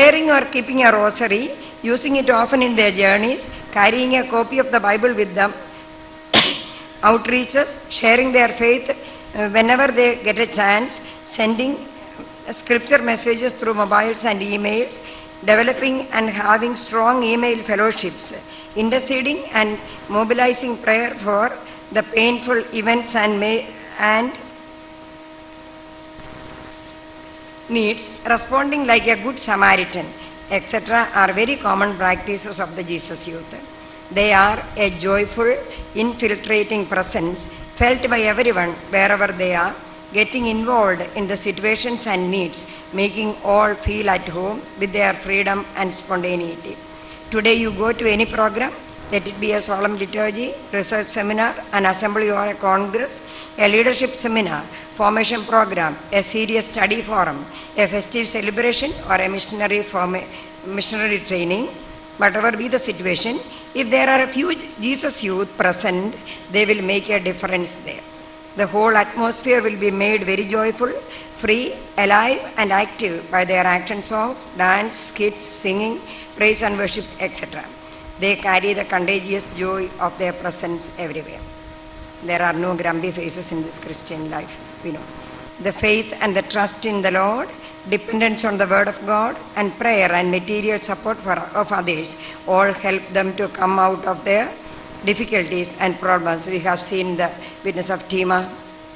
wearing or keeping a rosary, using it often in their journeys, carrying a copy of the Bible with them, outreaches, sharing their faith whenever they get a chance, sending scripture messages through mobiles and emails, developing and having strong email fellowships, interceding and mobilizing prayer for the painful events and needs, responding like a good Samaritan, etc. are very common practices of the Jesus Youth. They are a joyful, infiltrating presence felt by everyone wherever they are, getting involved in the situations and needs, making all feel at home with their freedom and spontaneity. Today you go to any program, let it be a solemn liturgy, research seminar, an assembly or a congress, a leadership seminar, formation program, a serious study forum, a festive celebration or a missionary training, whatever be the situation, if there are a few Jesus Youth present, they will make a difference there. The whole atmosphere will be made very joyful, free, alive and active by their action songs, dance, skits, singing, praise and worship, etc. They carry the contagious joy of their presence everywhere. There are no grumpy faces in this Christian life, we know. The faith and the trust in the Lord, dependence on the word of God, and prayer and material support of others all help them to come out of their difficulties and problems. We have seen the witness of Tima.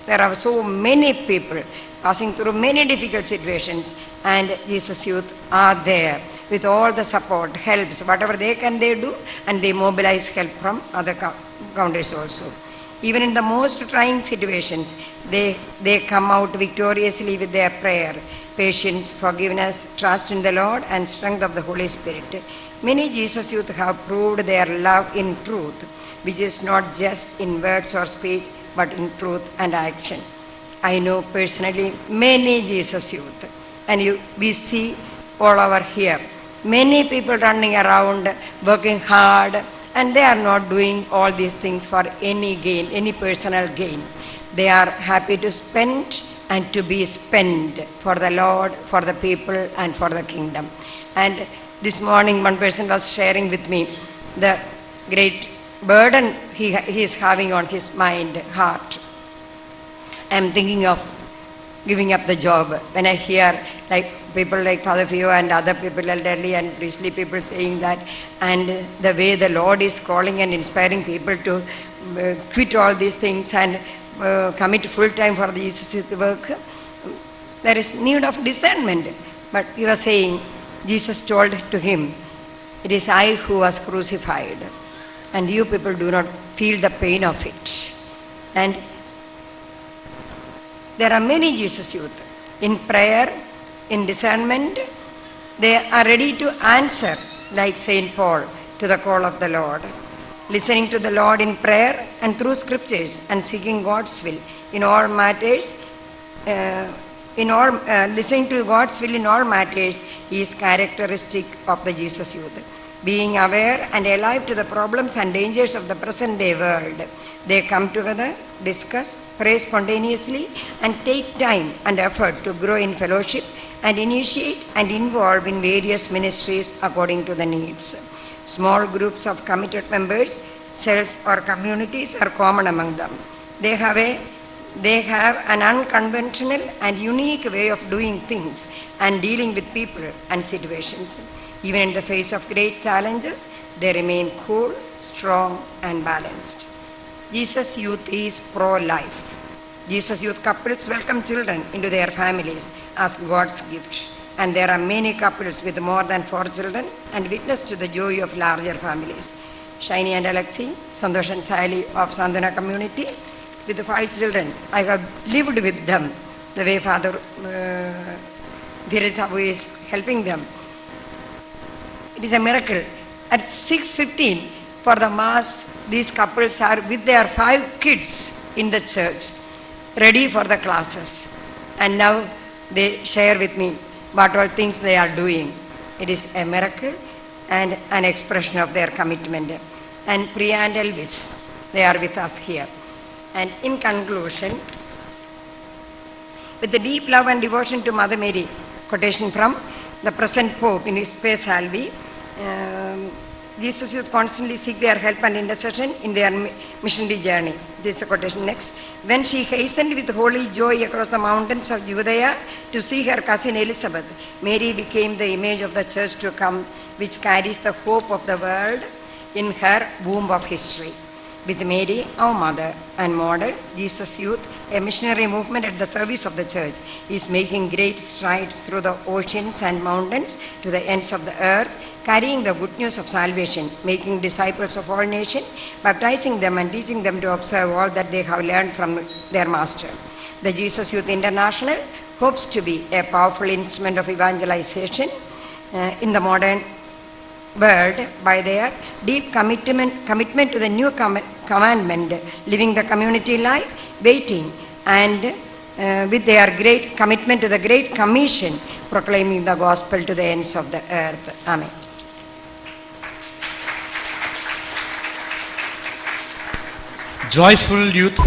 There are so many people passing through many difficult situations, and Jesus Youth are there with all the support, helps, whatever they can they do, and they mobilize help from other countries also. Even in the most trying situations, they come out victoriously with their prayer, patience, forgiveness, trust in the Lord, and strength of the Holy Spirit. Many Jesus Youth have proved their love in truth, which is not just in words or speech, but in truth and action. I know personally many Jesus Youth, and we see all over here. Many people running around, working hard, and they are not doing all these things for any gain, any personal gain. They are happy to spend and to be spent for the Lord, for the people, and for the kingdom. And this morning, one person was sharing with me the great burden he is having on his mind, heart. I am thinking of giving up the job. When I hear people like Father Fio and other people, elderly and priestly people saying that, and the way the Lord is calling and inspiring people to quit all these things and commit full time for Jesus' work, there is need of discernment. But he was saying, Jesus told to him, it is I who was crucified, and you people do not feel the pain of it. And there are many Jesus Youth in prayer, in discernment. They are ready to answer, like Saint Paul, to the call of the Lord, listening to the Lord in prayer and through scriptures, and seeking God's will in all matters. Listening to God's will in all matters is characteristic of the Jesus Youth. Being aware and alive to the problems and dangers of the present day world, they come together, discuss, pray spontaneously, and take time and effort to grow in fellowship and initiate and involve in various ministries according to the needs. Small groups of committed members, cells or communities are common among them. They have an unconventional and unique way of doing things and dealing with people and situations. Even in the face of great challenges, they remain cool, strong, and balanced. Jesus Youth is pro-life. Jesus Youth couples welcome children into their families as God's gift. And there are many couples with more than 4 children and witness to the joy of larger families. Shiny and Alexi, Santosh and Sally of Sandhana community, with 5 children. I have lived with them, the way Father Dheeraj Sabu is helping them. It is a miracle. At 6:15 for the Mass, these couples are with their 5 kids in the church, ready for the classes. And now they share with me what all things they are doing. It is a miracle and an expression of their commitment. And Priya and Elvis, they are with us here. And in conclusion, with the deep love and devotion to Mother Mary, quotation from the present Pope in his Spe Salvi. Jesus Youth constantly seek their help and intercession in their missionary journey. This is the quotation next. When she hastened with holy joy across the mountains of Judea to see her cousin Elizabeth, Mary became the image of the church to come, which carries the hope of the world in her womb of history. With Mary, our mother and model, Jesus Youth, a missionary movement at the service of the church, is making great strides through the oceans and mountains to the ends of the earth, carrying the good news of salvation, making disciples of all nations, baptizing them and teaching them to observe all that they have learned from their master. The Jesus Youth International hopes to be a powerful instrument of evangelization in the modern world by their deep commitment to the new commandment, living the community life, waiting, and with their great commitment to the Great Commission, proclaiming the gospel to the ends of the earth. Amen. Joyful youth.